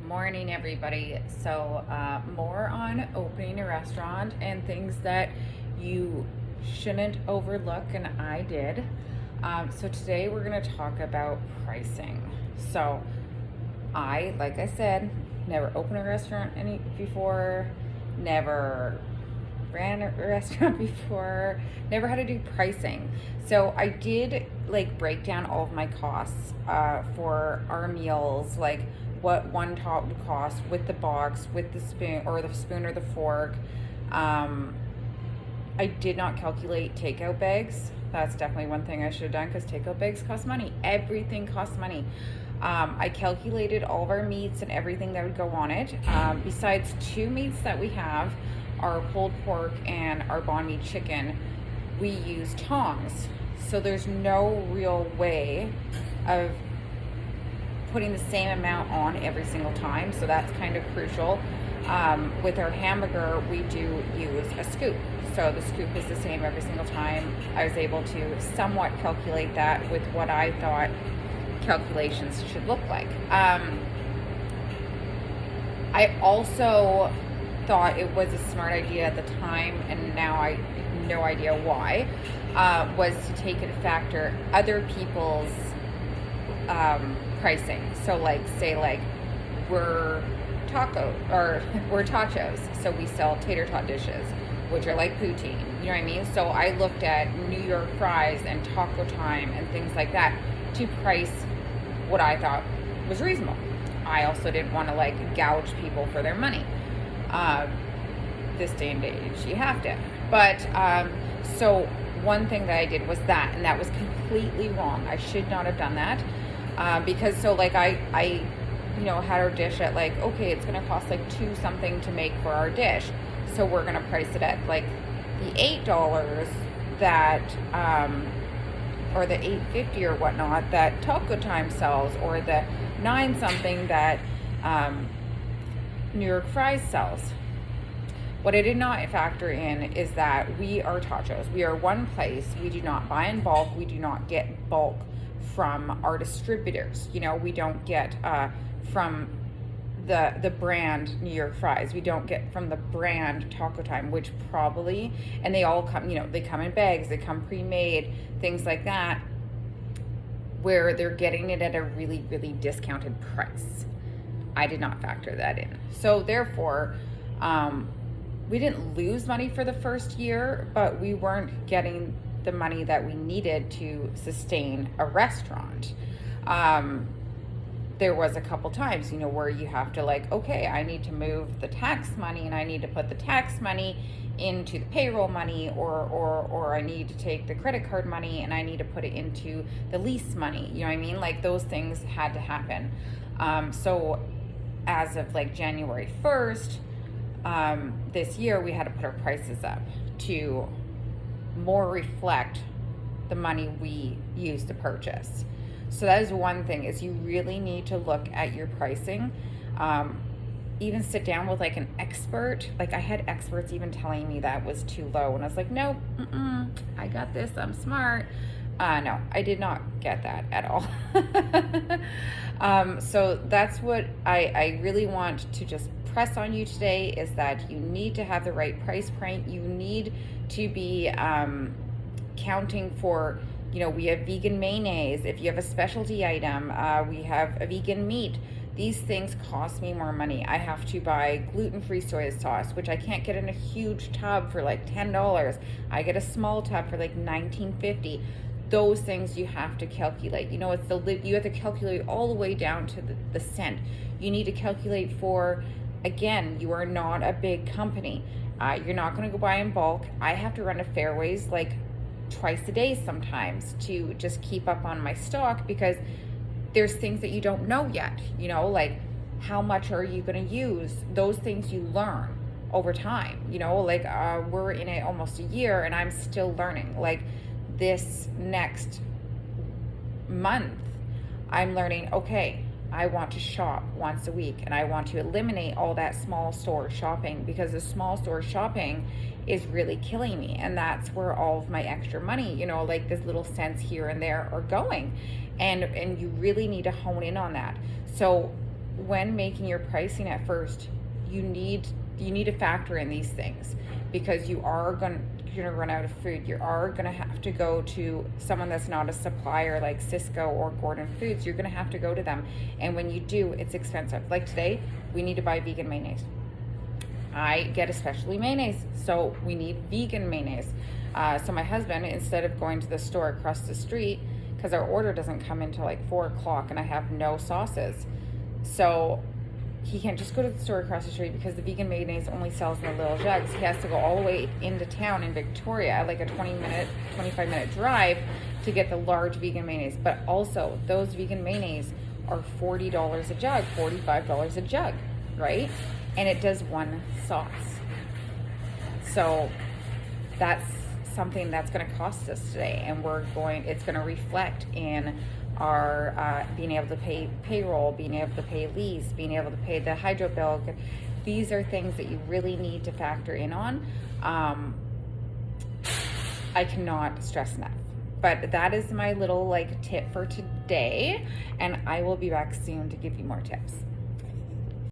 Morning, everybody. So, more on opening a restaurant and things that you shouldn't overlook, and I did. So, today we're going to talk about pricing. So, like I said, never opened a restaurant before, never ran a restaurant before, never had to do pricing. So I did like break down all of my costs for our meals, like what one top would cost with the box, with the spoon or the fork. I did not calculate takeout bags. That's definitely one thing I should have done because takeout bags cost money. Everything costs money. I calculated all of our meats and everything that would go on it. Besides two meats that we have, our pulled pork and our banh mi chicken, we use tongs. So there's no real way of putting the same amount on every single time. So that's kind of crucial. With our hamburger, we do use a scoop. So the scoop is the same every single time. I was able to somewhat calculate that with what I thought calculations should look like. I also thought it was a smart idea at the time, and now I have no idea why, was to take into factor other people's pricing. So like, say like we're we're tachos, so we sell tater tot dishes, which are like poutine, you know what I mean? So I looked at New York fries and Taco Time and things like that to price what I thought was reasonable. I also didn't want to like gouge people for their money. This day and age, you have to. But so one thing that I did was that, and that was completely wrong. I should not have done that because so like I had our dish at like, okay, it's gonna cost like $2 something to make for our dish, so we're gonna price it at like the $8 that or the $8.50 or whatnot that Taco Time sells, or the $9 something that New York Fries sells. What I did not factor in is that we are tachos. We are one place. We do not buy in bulk. We do not get bulk from our distributors. We don't get from the brand New York Fries. We don't get from the brand Taco Time, which probably, and they all come, they come in bags, they come pre-made, things like that, where they're getting it at a really, really discounted price. I did not factor that in. So therefore, we didn't lose money for the first year, but we weren't getting the money that we needed to sustain a restaurant. There was a couple times, where you have to like, okay, I need to move the tax money and I need to put the tax money into the payroll money, or I need to take the credit card money and I need to put it into the lease money. You know what I mean? Like those things had to happen. So as of like January 1st, this year we had to put our prices up to more reflect the money we use to purchase. So that is one thing, is you really need to look at your pricing. Even sit down with like an expert. Like I had experts even telling me that was too low, and I was like, nope, I got this, I'm smart. No, I did not get that at all. So that's what I really want to just press on you today, is that you need to have the right price point. You need to be counting for, we have vegan mayonnaise. If you have a specialty item, we have a vegan meat. These things cost me more money. I have to buy gluten-free soy sauce, which I can't get in a huge tub for like $10. I get a small tub for like $19.50. Those things you have to calculate. You have to calculate all the way down to the cent. You need to calculate for, again, you are not a big company. You're not going to go buy in bulk. I have to run to Fairways like twice a day sometimes to just keep up on my stock, because there's things that you don't know yet, like how much are you going to use? Those things you learn over time, like we're in it almost a year and I'm still learning. Like this next month, I'm learning, okay, I want to shop once a week, and I want to eliminate all that small store shopping, because the small store shopping is really killing me, and that's where all of my extra money, like this little cents here and there are going, and you really need to hone in on that. So when making your pricing at first, you need to factor in these things, because you are going to run out of food. You are going to have to go to someone that's not a supplier like Sysco or Gordon Foods. You're going to have to go to them, and when you do, it's expensive. Like today, we need to buy vegan mayonnaise. I get especially mayonnaise, so we need vegan mayonnaise. So my husband, instead of going to the store across the street, because our order doesn't come until like 4 o'clock and I have no sauces, so he can't just go to the store across the street because the vegan mayonnaise only sells in the little jugs. He has to go all the way into town in Victoria, like a 25-minute drive, to get the large vegan mayonnaise. But also, those vegan mayonnaise are $40 a jug, $45 a jug, right? And it does one sauce. So that's something that's going to cost us today, and it's going to reflect in our being able to pay payroll, being able to pay lease, being able to pay the hydro bill. These are things that you really need to factor in on. I cannot stress enough. But that is my little tip for today, and I will be back soon to give you more tips.